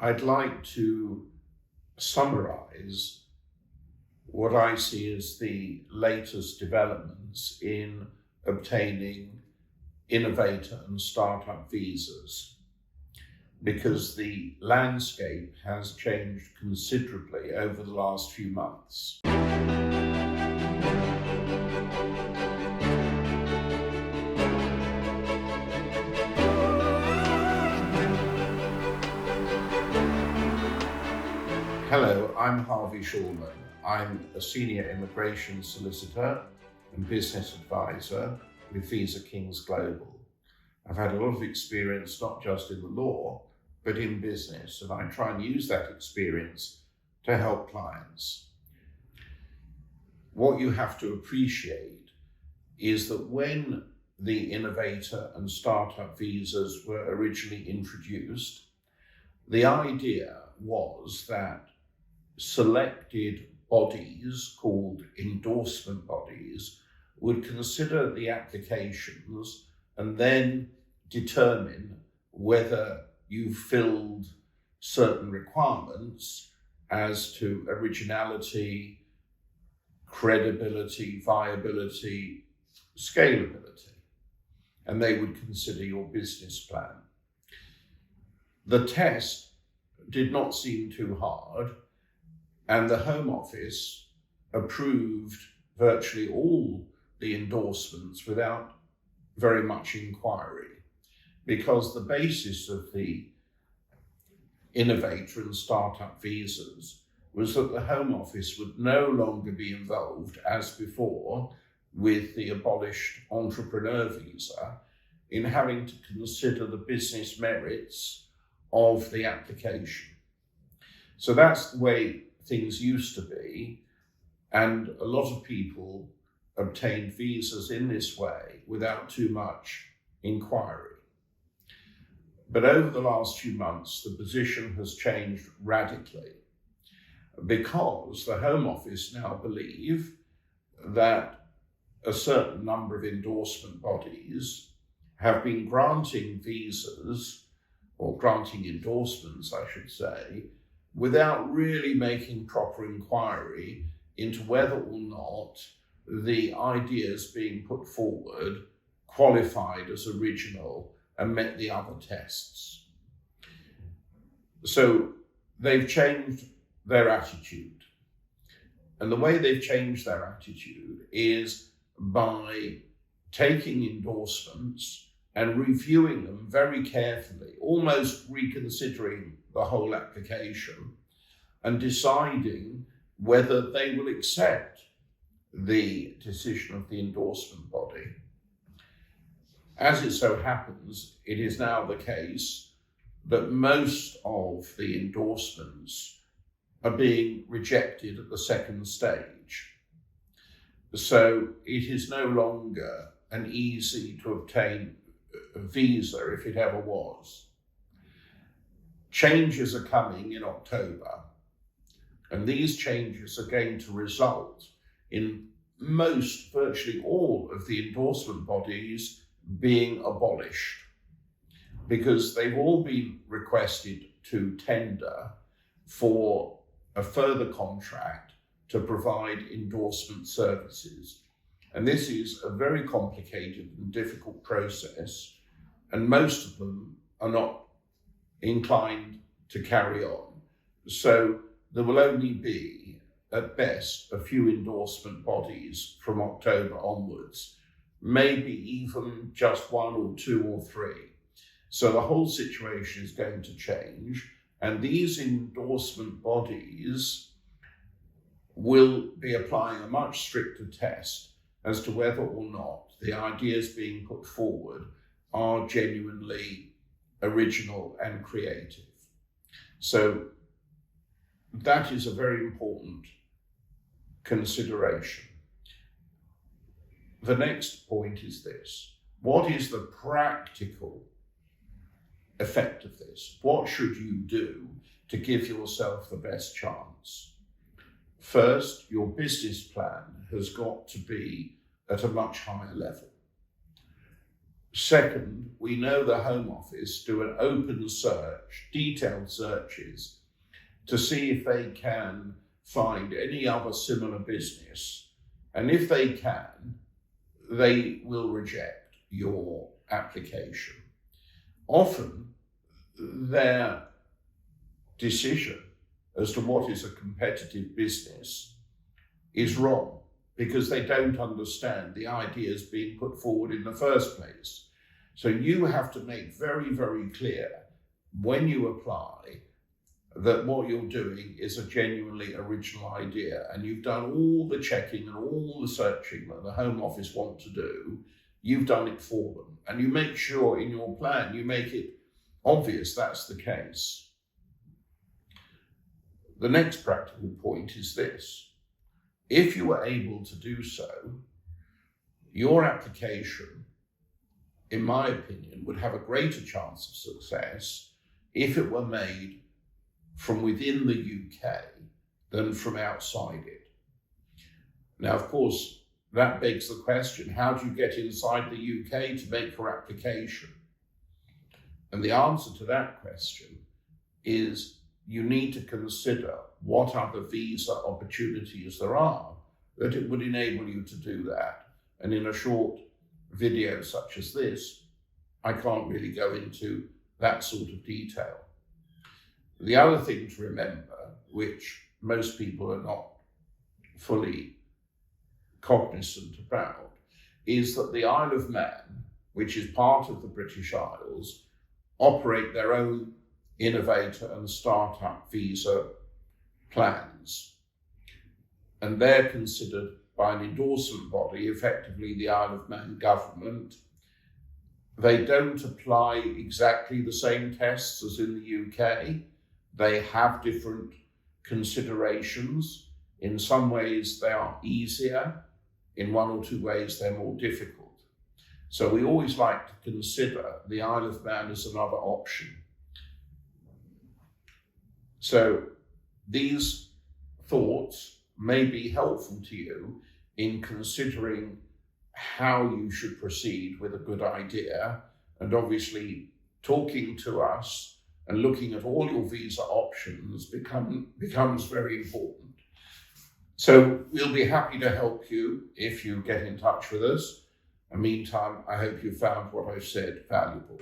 I'd like to summarize what I see as the latest developments in obtaining innovator and startup visas, because the landscape has changed considerably over the last few months. Hello, I'm Harvey Shulman. I'm a senior immigration solicitor and business advisor with Visa Kings Global. I've had a lot of experience, not just in the law, but in business, and I try and use that experience to help clients. What you have to appreciate is that when the innovator and startup visas were originally introduced, the idea was that selected bodies called endorsement bodies would consider the applications and then determine whether you filled certain requirements as to originality, credibility, viability, scalability, and they would consider your business plan. The test did not seem too hard, and the Home Office approved virtually all the endorsements without very much inquiry, because the basis of the innovator and startup visas was that the Home Office would no longer be involved, as before, with the abolished entrepreneur visa, in having to consider the business merits of the application. So that's the way things used to be, and a lot of people obtained visas in this way without too much inquiry. But over the last few months, the position has changed radically, because the Home Office now believe that a certain number of endorsement bodies have been granting visas, or granting endorsements, I should say, without really making proper inquiry into whether or not the ideas being put forward qualified as original and met the other tests. So they've changed their attitude. And the way they've changed their attitude is by taking endorsements and reviewing them very carefully, almost reconsidering the whole application and deciding whether they will accept the decision of the endorsement body. As it so happens, it is now the case that most of the endorsements are being rejected at the second stage. So it is no longer an easy to obtain visa, if it ever was. Changes are coming in October, and these changes are going to result in virtually all of the endorsement bodies being abolished, because they've all been requested to tender for a further contract to provide endorsement services. And this is a very complicated and difficult process, and most of them are not inclined to carry on. So there will only be, at best, a few endorsement bodies from October onwards, maybe even just one or two or three. So the whole situation is going to change, and these endorsement bodies will be applying a much stricter test as to whether or not the ideas being put forward are genuinely original and creative. So that is a very important consideration. The next point is this: what is the practical effect of this? What should you do to give yourself the best chance? First, your business plan has got to be at a much higher level. Second, we know the Home Office do an open search, detailed searches, to see if they can find any other similar business. And if they can, they will reject your application. Often, their decision as to what is a competitive business is wrong, because they don't understand the ideas being put forward in the first place. So you have to make very, very clear when you apply that what you're doing is a genuinely original idea, and you've done all the checking and all the searching that the Home Office want to do. You've done it for them, and you make sure in your plan you make it obvious that's the case. The next practical point is this: if you were able to do so, your application, in my opinion, would have a greater chance of success if it were made from within the UK than from outside it. Now, of course, that begs the question, how do you get inside the UK to make your application? And the answer to that question is you need to consider what other visa opportunities there are that it would enable you to do that. And in a short video such as this, I can't really go into that sort of detail. The other thing to remember, which most people are not fully cognizant about, is that the Isle of Man, which is part of the British Isles, operate their own innovator and startup visa plans. And they're considered by an endorsement body, effectively the Isle of Man government. They don't apply exactly the same tests as in the UK. They have different considerations. In some ways they are easier. In one or two ways they're more difficult. So we always like to consider the Isle of Man as another option. So these thoughts may be helpful to you in considering how you should proceed with a good idea, and obviously talking to us and looking at all your visa options becomes very important. So we'll be happy to help you if you get in touch with us. In the meantime, I hope you found what I've said valuable.